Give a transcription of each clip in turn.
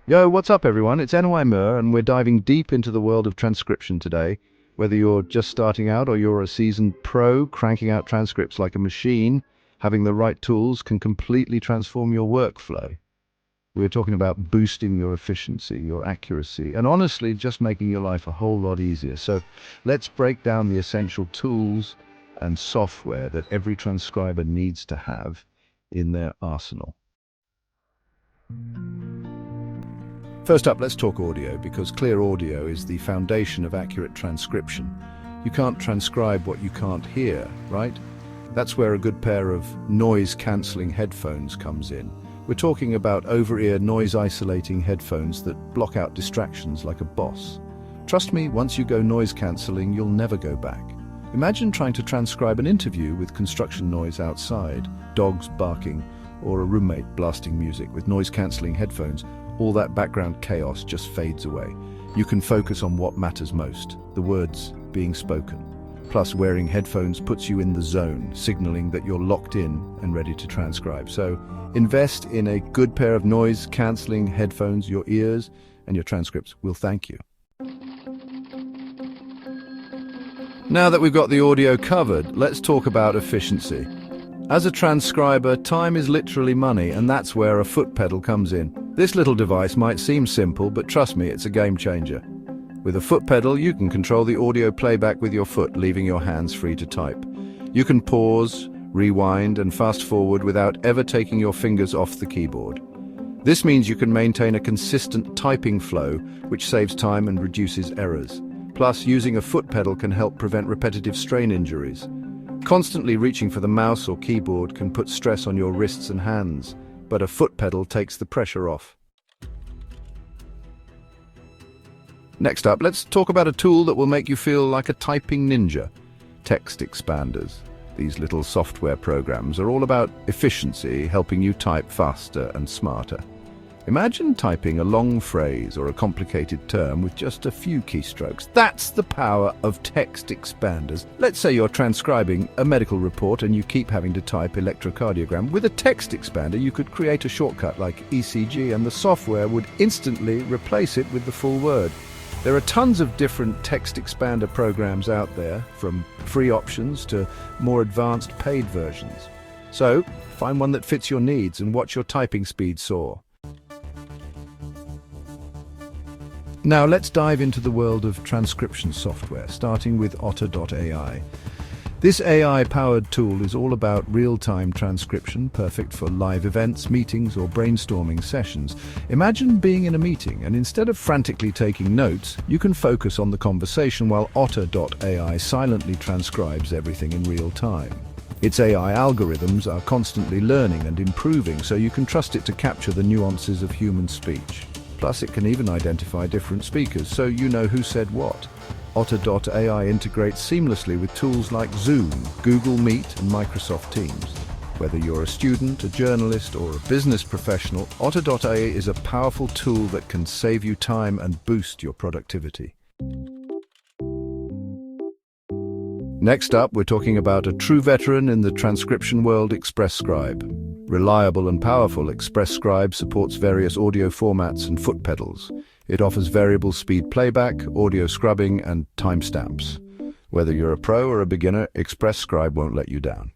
Yo, what's up everyone? It's NY Mur and we're diving deep into the world of transcription today. Whether you're just starting out or you're a seasoned pro cranking out transcripts like a machine, having the right tools can completely transform your workflow. We're talking about boosting your efficiency, your accuracy, and honestly just making your life a whole lot easier. So let's break down the essential tools and software that every transcriber needs to have in their arsenal. First up, let's talk audio, because clear audio is the foundation of accurate transcription. You can't transcribe what you can't hear, right? That's where a good pair of noise-cancelling headphones comes in. We're talking about over-ear noise-isolating headphones that block out distractions like a boss. Trust me, once you go noise-cancelling, you'll never go back. Imagine trying to transcribe an interview with construction noise outside, dogs barking, or a roommate blasting music. With noise-cancelling headphones, all that background chaos just fades away. You can focus on what matters most, the words being spoken. Plus, wearing headphones puts you in the zone, signaling that you're locked in and ready to transcribe. So, invest in a good pair of noise-cancelling headphones. Your ears and your transcripts will thank you. Now that we've got the audio covered, let's talk about efficiency. As a transcriber, time is literally money, and that's where a foot pedal comes in. This little device might seem simple, but trust me, it's a game changer. With a foot pedal, you can control the audio playback with your foot, leaving your hands free to type. You can pause, rewind, and fast forward without ever taking your fingers off the keyboard. This means you can maintain a consistent typing flow, which saves time and reduces errors. Plus, using a foot pedal can help prevent repetitive strain injuries. Constantly reaching for the mouse or keyboard can put stress on your wrists and hands, but a foot pedal takes the pressure off. Next up, let's talk about a tool that will make you feel like a typing ninja. Text expanders. These little software programs are all about efficiency, helping you type faster and smarter. Imagine typing a long phrase or a complicated term with just a few keystrokes. That's the power of text expanders. Let's say you're transcribing a medical report and you keep having to type electrocardiogram. With a text expander, you could create a shortcut like ECG, and the software would instantly replace it with the full word. There are tons of different text expander programs out there, from free options to more advanced paid versions. So, find one that fits your needs and watch your typing speed soar. Now let's dive into the world of transcription software, starting with Otter.ai. This AI-powered tool is all about real-time transcription, perfect for live events, meetings, or brainstorming sessions. Imagine being in a meeting, and instead of frantically taking notes, you can focus on the conversation while Otter.ai silently transcribes everything in real time. Its AI algorithms are constantly learning and improving, so you can trust it to capture the nuances of human speech. Plus, it can even identify different speakers, so you know who said what. Otter.ai integrates seamlessly with tools like Zoom, Google Meet, and Microsoft Teams. Whether you're a student, a journalist, or a business professional, Otter.ai is a powerful tool that can save you time and boost your productivity. Next up, we're talking about a true veteran in the transcription world, ExpressScribe. Reliable and powerful, ExpressScribe supports various audio formats and foot pedals. It offers variable speed playback, audio scrubbing, and timestamps. Whether you're a pro or a beginner, ExpressScribe won't let you down.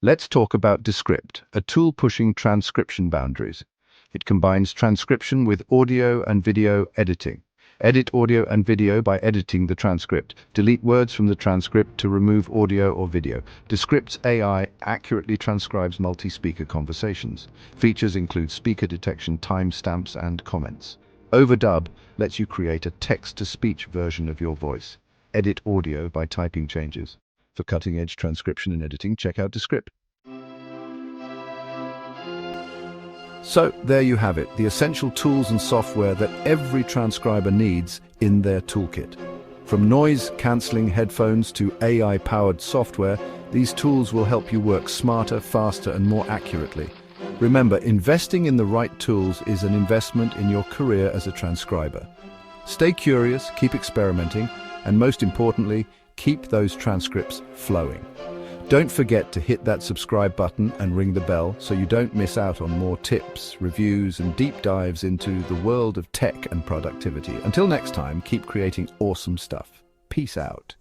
Let's talk about Descript, a tool pushing transcription boundaries. It combines transcription with audio and video editing. Edit audio and video by editing the transcript. Delete words from the transcript to remove audio or video. Descript's AI accurately transcribes multi-speaker conversations. Features include speaker detection, timestamps, and comments. Overdub lets you create a text-to-speech version of your voice. Edit audio by typing changes. For cutting-edge transcription and editing, check out Descript. So, there you have it, the essential tools and software that every transcriber needs in their toolkit. From noise-cancelling headphones to AI-powered software, these tools will help you work smarter, faster, and more accurately. Remember, investing in the right tools is an investment in your career as a transcriber. Stay curious, keep experimenting, and most importantly, keep those transcripts flowing. Don't forget to hit that subscribe button and ring the bell so you don't miss out on more tips, reviews, and deep dives into the world of tech and productivity. Until next time, keep creating awesome stuff. Peace out.